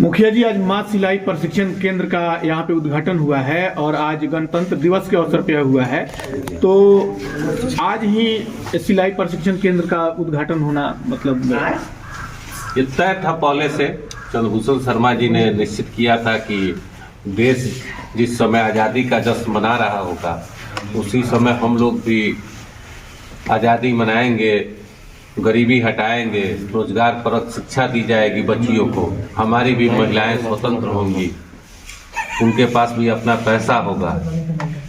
मुखिया जी, आज मां सिलाई प्रशिक्षण केंद्र का यहाँ पे उद्घाटन हुआ है और आज गणतंत्र दिवस के अवसर पे हुआ है, तो आज ही सिलाई प्रशिक्षण केंद्र का उद्घाटन होना मतलब ये तय था पहले से। चंद्रभूषण शर्मा जी ने निश्चित किया था कि देश जिस समय आज़ादी का जश्न मना रहा होगा उसी समय हम लोग भी आज़ादी मनाएंगे, गरीबी हटाएंगे, रोजगार परक शिक्षा दी जाएगी बच्चियों को, हमारी भी महिलाएं स्वतंत्र होंगी, उनके पास भी अपना पैसा होगा,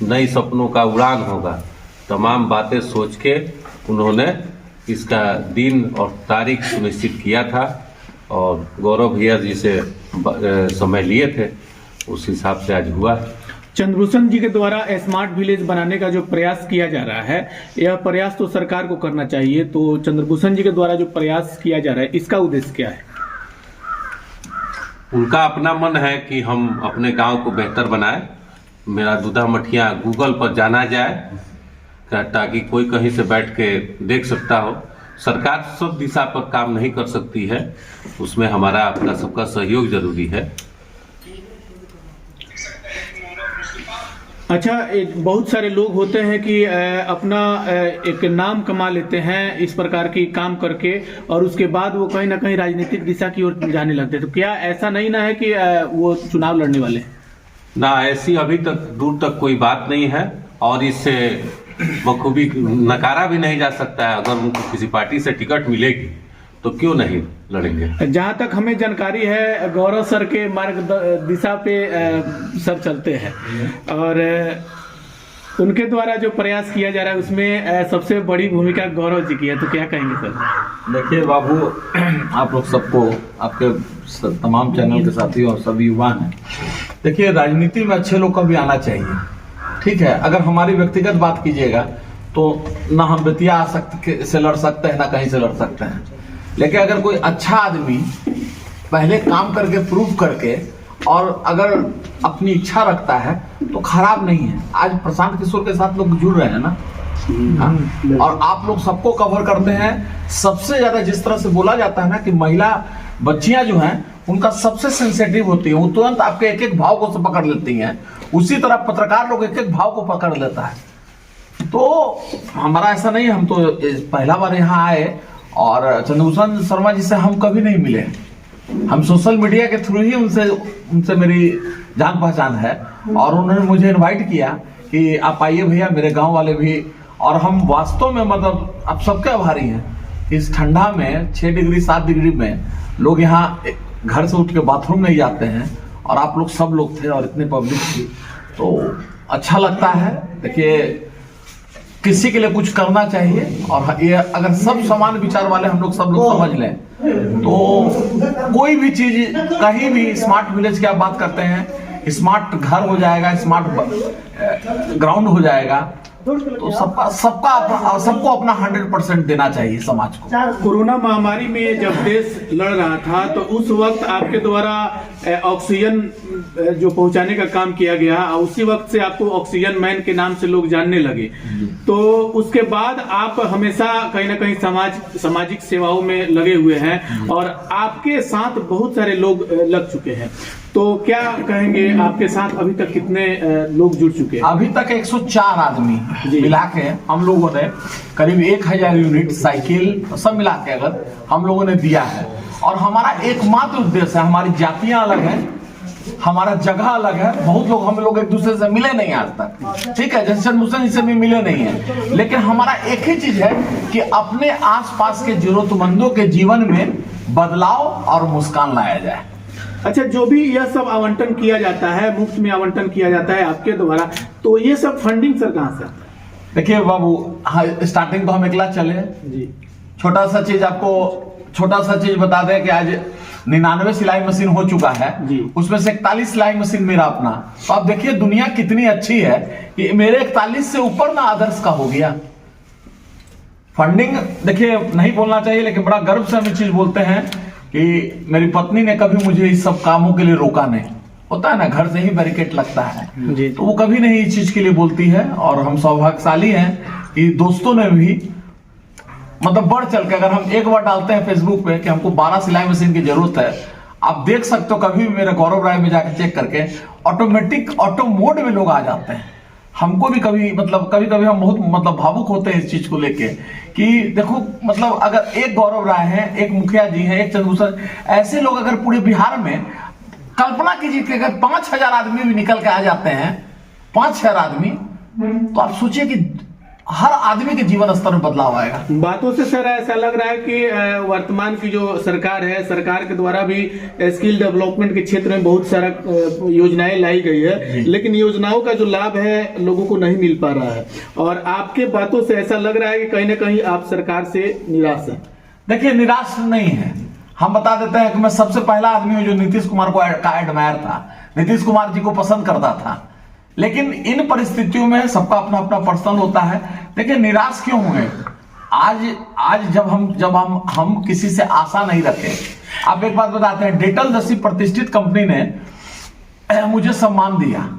नई सपनों का उड़ान होगा। तमाम बातें सोच के उन्होंने इसका दिन और तारीख सुनिश्चित किया था और गौरव भैया जी से समय लिए थे, उस हिसाब से आज हुआ है। चंद्रभूषण जी के द्वारा स्मार्ट विलेज बनाने का जो प्रयास किया जा रहा है, यह प्रयास तो सरकार को करना चाहिए, तो चंद्रभूषण जी के द्वारा जो प्रयास किया जा रहा है इसका उद्देश्य क्या है? उनका अपना मन है कि हम अपने गांव को बेहतर बनाएं। मेरा दूधा मठिया गूगल पर जाना जाए ताकि कोई कहीं से बैठ के देख सकता हो। सरकार सब दिशा पर काम नहीं कर सकती है, उसमें हमारा अपना सबका सहयोग जरूरी है। अच्छा, बहुत सारे लोग होते हैं कि अपना एक नाम कमा लेते हैं इस प्रकार की काम करके और उसके बाद वो कहीं ना कहीं राजनीतिक दिशा की ओर जाने लगते हैं, तो क्या ऐसा नहीं ना है कि वो चुनाव लड़ने वाले हैं? ना, ऐसी अभी तक दूर तक कोई बात नहीं है और इससे बखूबी नकारा भी नहीं जा सकता है। अगर उनको किसी पार्टी से टिकट मिलेगी तो क्यों नहीं लड़ेंगे। जहाँ तक हमें जानकारी है, गौरव सर के मार्ग दिशा पे सर चलते हैं और उनके द्वारा जो प्रयास किया जा रहा है उसमें सबसे बड़ी भूमिका गौरव जी की है, तो क्या कहेंगे सर? देखिए बाबू, आप लोग सबको, आपके तमाम चैनल के साथी और सभी युवा हैं, देखिए राजनीति में अच्छे लोग का भी आना चाहिए, ठीक है। अगर हमारी व्यक्तिगत बात कीजिएगा तो ना हम बेतिया से लड़ सकते हैं ना कहीं से लड़ सकते हैं, लेकिन अगर कोई अच्छा आदमी पहले काम करके प्रूव करके और अगर अपनी इच्छा रखता है तो खराब नहीं है। आज प्रशांत किशोर के साथ लोग जुड़ रहे हैं ना, हाँ? और आप लोग सबको कवर करते हैं। सबसे ज्यादा जिस तरह से बोला जाता है ना कि महिला बच्चियां जो हैं उनका सबसे सेंसिटिव होती है, वो तुरंत आपके एक एक भाव को पकड़ लेती हैं, उसी तरह पत्रकार लोग एक एक भाव को पकड़ लेता है। तो हमारा ऐसा नहीं है, हम तो पहला बार यहाँ आए और चंद्रभूषण शर्मा जी से हम कभी नहीं मिले, हम सोशल मीडिया के थ्रू ही उनसे मेरी जान पहचान है और उन्होंने मुझे इनवाइट किया कि आप आइए भैया, मेरे गांव वाले भी, और हम वास्तव में मतलब आप सबके आभारी हैं। इस ठंडा में 6 डिग्री 7 डिग्री में लोग यहाँ घर से उठ के बाथरूम नहीं जाते हैं और आप लोग सब लोग थे और इतनी पब्लिक थी, तो अच्छा लगता है। देखिए, किसी के लिए कुछ करना चाहिए और ये अगर सब समान विचार वाले हम लोग सब लोग समझ लें तो कोई भी चीज कहीं भी स्मार्ट विलेज की आप बात करते हैं, स्मार्ट घर हो जाएगा, स्मार्ट ग्राउंड हो जाएगा, तो सबको अपना 100% देना चाहिए समाज को। कोरोना महामारी में जब देश लड़ रहा था तो उस वक्त आपके द्वारा ऑक्सीजन जो पहुंचाने का काम किया गया, उसी वक्त से आपको ऑक्सीजन मैन के नाम से लोग जानने लगे। तो उसके बाद आप हमेशा कहीं ना कहीं सामाजिक सेवाओं में लगे हुए हैं और आपके साथ बहुत सारे लोग लग चुके हैं, तो क्या कहेंगे आपके साथ अभी तक कितने लोग जुड़ चुके हैं? अभी तक 104 आदमी मिला के हम लोगों ने करीब 1000 यूनिट साइकिल सब मिला के अगर हम लोगों ने दिया है। और हमारा एकमात्र उद्देश्य है, हमारी जातियां अलग है, हमारा जगह अलग है, बहुत लोग हम लोग एक दूसरे से मिले नहीं आज तक, ठीक है, जैसे चंद्रभूषण से भी मिले नहीं है, लेकिन हमारा एक ही चीज है कि अपने आसपास के जरूरतमंदों के जीवन में बदलाव और मुस्कान लाया जाए। अच्छा, जो भी यह सब आवंटन किया जाता है, मुफ्त में आवंटन किया जाता है आपके द्वारा, तो ये सब फंडिंग सर कहाँ से आता है? देखिए बाबू, स्टार्टिंग तो हम अकेला चले जी। छोटा सा चीज बता दें कि आज 99 सिलाई मशीन हो चुका है जी। उसमें से 41 सिलाई मशीन मेरा अपना। तो आप देखिए दुनिया कितनी अच्छी है कि मेरे 41 से ऊपर ना आदर्श का हो गया। फंडिंग देखिए नहीं बोलना चाहिए, लेकिन बड़ा गर्व से हम ये चीज बोलते हैं कि मेरी पत्नी ने कभी मुझे इस सब कामों के लिए रोका नहीं। होता है ना, घर से ही बैरिकेड लगता है जी, तो वो कभी नहीं इस चीज के लिए बोलती है। और हम सौभाग्यशाली हैं कि दोस्तों ने भी मतलब बढ़ चल के, अगर हम एक बार डालते हैं फेसबुक पे कि हमको 12 सिलाई मशीन की जरूरत है, आप देख सकते हो, कभी भी मेरे गौरव राय में जाकर चेक करके ऑटोमेटिक ऑटो मोड में लोग आ जाते हैं। हमको भी कभी कभी हम बहुत भावुक होते हैं इस चीज को लेके कि देखो अगर एक गौरव राय है, एक मुखिया जी है, एक चंद्रभूषण, ऐसे लोग अगर पूरे बिहार में, कल्पना कीजिए कि अगर 5,000 आदमी भी निकल के आ जाते हैं, 5,000 आदमी, तो आप सोचिए कि हर आदमी के जीवन स्तर में बदलाव आएगा। बातों से सर ऐसा लग रहा है कि वर्तमान की जो सरकार है, सरकार के द्वारा भी स्किल डेवलपमेंट के क्षेत्र में बहुत सारा योजनाएं लाई गई है, लेकिन योजनाओं का जो लाभ है लोगों को नहीं मिल पा रहा है, और आपके बातों से ऐसा लग रहा है कि कहीं ना कहीं आप सरकार से निराश हैं। देखिए, निराश नहीं है। हम बता देते हैं कि मैं सबसे पहला आदमी हूं जो नीतीश कुमार का एडमायर था, नीतीश कुमार जी को पसंद करता था, लेकिन इन परिस्थितियों में सबका अपना अपना पर्सनल होता है। देखिए, निराश क्यों हुए? आज जब हम किसी से आशा नहीं रखे। आप एक बात बताते हैं, डेटल जैसी प्रतिष्ठित कंपनी ने मुझे सम्मान दिया।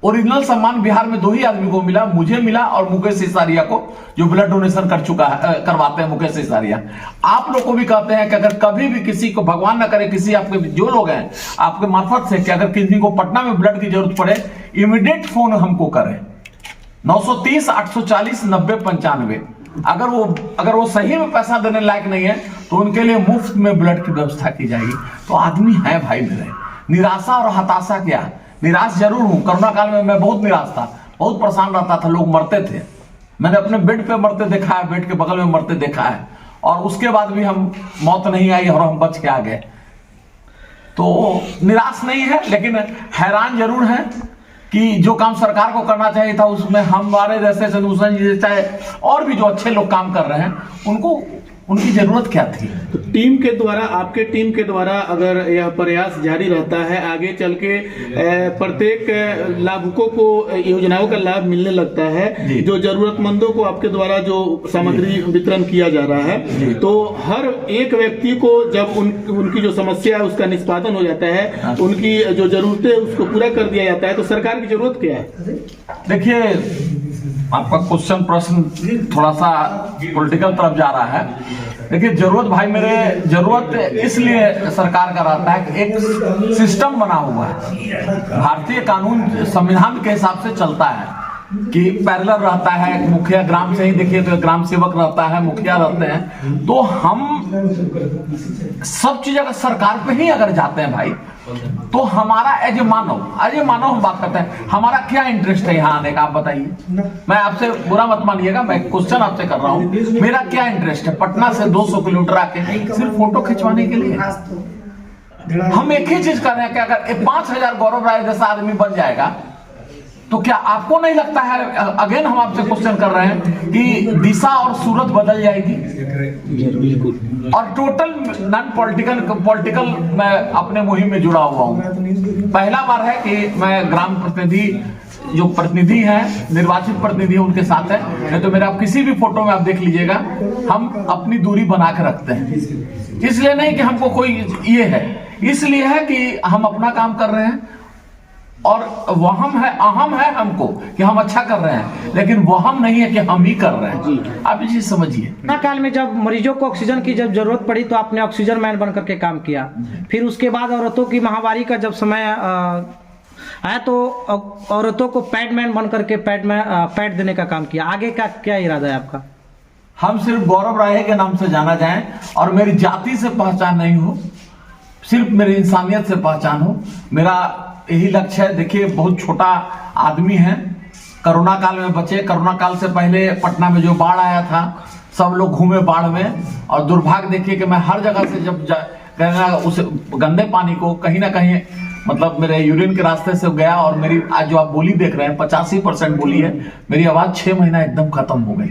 ओरिजिनल सम्मान बिहार में 2 ही आदमी को मिला, मुझे मिला और मुकेश सिसारिया को, जो ब्लड डोनेशन करवाते हैं मुकेश सिसारिया। आप लोग को भी कहते हैं कि अगर कभी भी किसी को, भगवान ना करे, किसी आपके जो लोग हैं आपके मार्फत से, कि अगर किसी को पटना में ब्लड की जरूरत पड़े, इमीडिएट फोन हमको करें, 930 840 90 95। अगर वो सही में पैसा देने लायक नहीं है तो उनके लिए मुफ्त में ब्लड की व्यवस्था की जाएगी। तो आदमी है भाई मेरे। निराशा और हताशा क्या, निराश जरूर हूं। कोरोना काल में मैं बहुत निराश था, बहुत परेशान रहता था, लोग मरते थे, मैंने अपने बेड पे मरते देखा है, बेड के बगल में मरते देखा है, और उसके बाद भी हम मौत नहीं आई और हम बच के आ गए। तो निराश नहीं है, लेकिन हैरान जरूर है कि जो काम सरकार को करना चाहिए था उसमें हमारे जैसे चंद्रभूषण जी, चाहे और भी जो अच्छे लोग काम कर रहे हैं, उनकी जरूरत क्या थी? तो टीम के द्वारा, आपके टीम के द्वारा अगर यह प्रयास जारी रहता है, आगे चल के प्रत्येक लाभुकों को योजनाओं का लाभ मिलने लगता है, जो जरूरतमंदों को आपके द्वारा जो सामग्री वितरण किया जा रहा है, तो हर एक व्यक्ति को जब उनकी जो समस्या है उसका निष्पादन हो जाता है, उनकी जो जरूरतें उसको पूरा कर दिया जाता है, तो सरकार की जरूरत क्या है? देखिए, आपका प्रश्न थोड़ा सा पॉलिटिकल तरफ जा रहा है। देखिए, जरूरत भाई मेरे, जरूरत इसलिए सरकार का रहता है कि एक सिस्टम बना हुआ है, भारतीय कानून संविधान के हिसाब से चलता है कि पैरेलल रहता है। मुखिया ग्राम से ही देखिए तो ग्राम सेवक रहता है, मुखिया रहते हैं, तो हम सब चीज अगर सरकार पे ही अगर जाते हैं भाई, तो हमारा एज ए मानव हम बात करते हैं, हमारा क्या इंटरेस्ट है यहाँ आने का? आप बताइए। मैं आपसे बुरा मत मानिएगा, मैं क्वेश्चन आपसे कर रहा हूँ, मेरा क्या इंटरेस्ट है पटना से 200 किलोमीटर आके सिर्फ फोटो खिंचवाने के लिए? हम एक ही चीज कर रहे हैं कि अगर 5,000 गौरव राय जैसा आदमी बन जाएगा तो क्या आपको नहीं लगता है, अगेन हम आपसे क्वेश्चन कर रहे हैं, कि दिशा और सूरत बदल जाएगी? और टोटल नॉन पॉलिटिकल मैं अपने मुहिम में जुड़ा हुआ हूं। पहला बार है कि मैं ग्राम प्रतिनिधि, जो प्रतिनिधि हैं, निर्वाचित प्रतिनिधि उनके साथ है, नहीं तो मेरा आप किसी भी फोटो में आप देख लीजिएगा, हम अपनी दूरी बना के रखते हैं। इसलिए नहीं कि हमको कोई ये है, इसलिए है कि हम अपना काम कर रहे हैं, और अहम है हमको कि हम अच्छा कर रहे हैं, लेकिन वहम नहीं है कि हम ही कर रहे हैं। आप ये चीज समझिए। कोरोना काल में जब मरीजों को ऑक्सीजन की जब जरूरत पड़ी तो आपने ऑक्सीजन मैन बन करके काम किया, फिर उसके बाद औरतों की महामारी का जब समय आया तो औरतों को पैडमैन बन करके पैड देने का काम किया। आगे का क्या इरादा है आपका? हम सिर्फ गौरव राय के नाम से जाना जाएं और मेरी जाति से पहचान नहीं हो, सिर्फ मेरी इंसानियत से पहचान हो, मेरा यही लक्ष्य है। देखिए, बहुत छोटा आदमी है, कोरोना काल में बचे। कोरोना काल से पहले पटना में जो बाढ़ आया था, सब लोग घूमे बाढ़ में, और दुर्भाग्य देखिए कि मैं हर जगह से जब उस गंदे पानी को कहीं ना कहीं मेरे यूरिन के रास्ते से गया, और मेरी आज जो आप बोली देख रहे हैं 85% बोली है, मेरी आवाज 6 महीना एकदम खत्म हो गई,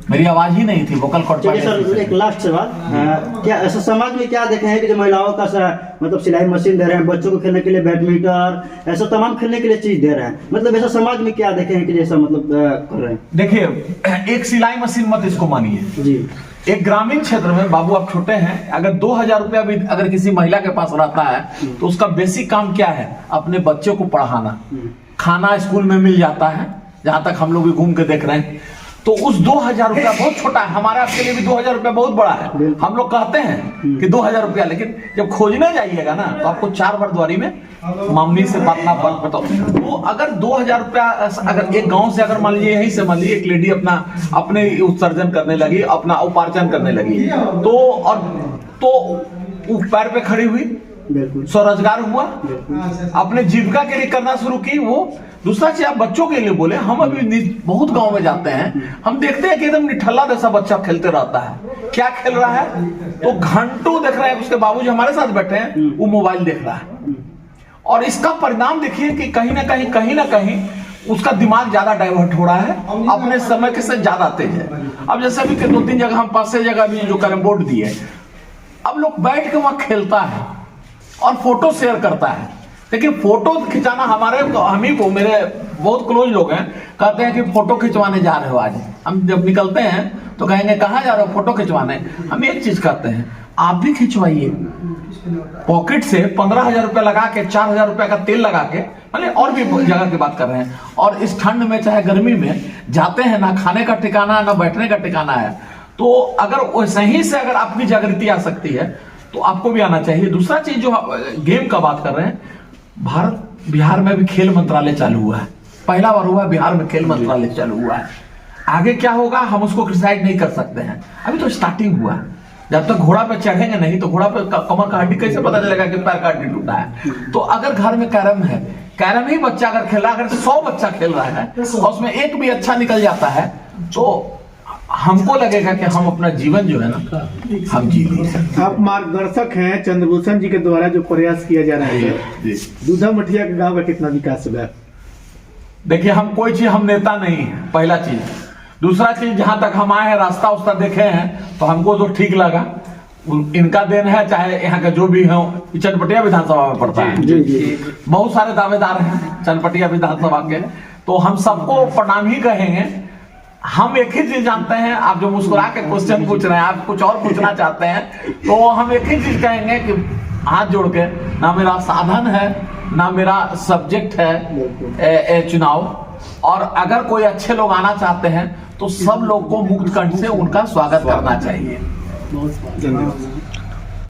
मेरी आवाज ही नहीं थी, वोकल कॉर्ड। सर, एक लास्ट सवाल, क्या ऐसा समाज में क्या देखे हैं कि जो महिलाओं का सिलाई मशीन दे रहे हैं, बच्चों को खेलने के लिए बैडमिंटन, ऐसा तमाम खेलने के लिए चीज दे रहे हैं, ऐसा समाज में क्या देखे हैं कि जैसा कर रहे हैं? देखिए, एक सिलाई मशीन मत इसको मानिए जी। एक ग्रामीण क्षेत्र में, बाबू आप छोटे हैं, अगर 2,000 रुपया भी अगर किसी महिला के पास रहता है तो उसका बेसिक काम क्या है? अपने बच्चों को पढ़ाना, खाना स्कूल में मिल जाता है, जहां तक हम लोग भी घूम के देख रहे हैं, तो उस 2000 रुपया बहुत छोटा है, हमारे आपके लिए भी 2000 रुपया बहुत बड़ा है। हम लोग कहते हैं कि 2000 रुपया, लेकिन जब खोजने जाइएगा ना तो आपको 4 बार द्वारी में मम्मी से बातना पड़ता। तो अगर 2000 रुपया, अगर एक गांव से, अगर मान लीजिए यहीं से मान लीजिए एक लेडी अपने उत्सर्जन करने लगी, अपना उपार्जन करने लगी, तो वो पैर पे खड़ी हुई, स्वरोजगार हुआ, अपने जीविका के लिए करना शुरू की वो। दूसरा चीज आप बच्चों के लिए बोले, हम अभी बहुत गांव में जाते हैं, हम देखते हैं कि एकदम निठल्ला जैसा बच्चा खेलते रहता है। क्या खेल रहा है? तो घंटों देख रहे हैं, उसके बाबूजी हमारे साथ बैठे हैं, वो मोबाइल देख रहा है। और इसका परिणाम देखिए कि कहीं ना कहीं उसका दिमाग ज्यादा डाइवर्ट हो रहा है, अपने समय के से ज्यादा तेज है। अब जैसे अभी 2-3 जगह हम 5-6 जगह भी जो कैरम बोर्ड दिए, अब लोग बैठ के वहां खेलता है और फोटो शेयर करता है। देखिए फोटो खिंचाना हम ही को, मेरे बहुत क्लोज लोग हैं, कहते हैं कि फोटो खिंचवाने जा रहे हो आज। हम जब निकलते हैं तो कहेंगे कहाँ जा रहे हो? फोटो खिंचवाने। हम एक चीज कहते हैं, आप भी खिंचवाइए पॉकेट से 15,000 रुपया लगा के, 4,000 रुपया का तेल लगा के, मतलब और भी जगह की बात कर रहे हैं। और इस ठंड में चाहे गर्मी में जाते हैं, ना खाने का ठिकाना ना बैठने का ठिकाना है, तो अगर वैसे ही से अगर आपकी जागृति आ सकती है तो आपको भी आना चाहिए। दूसरा चीज जो गेम का बात कर रहे हैं, बिहार में भी खेल मंत्रालय चालू हुआ है, पहला बार हुआ बिहार में खेल मंत्रालय चालू हुआ है। आगे क्या होगा हम उसको डिसाइड नहीं कर सकते हैं, अभी तो स्टार्टिंग हुआ। जब तक घोड़ा पे चढ़ेंगे नहीं तो घोड़ा पे कमर का हड्डी कैसे पता चलेगा कि पैर का हड्डी टूटा है? तो अगर घर में कैरम है, कैरम ही बच्चा अगर खेल रहा है, अगर 100 बच्चा खेल रहा है और उसमें एक भी अच्छा निकल जाता है, तो हमको लगेगा कि हम अपना जीवन जो है ना हम जी लें। आप मार्गदर्शक हैं चंद्रभूषण जी के द्वारा जो प्रयास किया जा रहा है, दूधा मठिया के गांव का कितना विकास हुआ? देखिए हम नेता नहीं है, पहला चीज। दूसरा चीज, जहां तक हम आए हैं रास्ता उस्ता देखे हैं तो हमको तो ठीक लगा, इनका देन है, चाहे यहाँ का जो भी हो। चनपटिया विधानसभा में पड़ता है, बहुत सारे दावेदार हैं चनपटिया विधानसभा के, तो हम सबको प्रणाम ही कहेंगे। हम एक ही चीज जानते हैं, आप जो मुस्कुरा के क्वेश्चन पूछ रहे हैं, आप कुछ और पूछना चाहते हैं, तो हम एक ही चीज कहेंगे कि हाथ जोड़ के, ना मेरा साधन है ना मेरा सब्जेक्ट है चुनाव, और अगर कोई अच्छे लोग आना चाहते हैं तो सब लोग को मुक्त कंठ से उनका स्वागत करना चाहिए। धन्यवाद।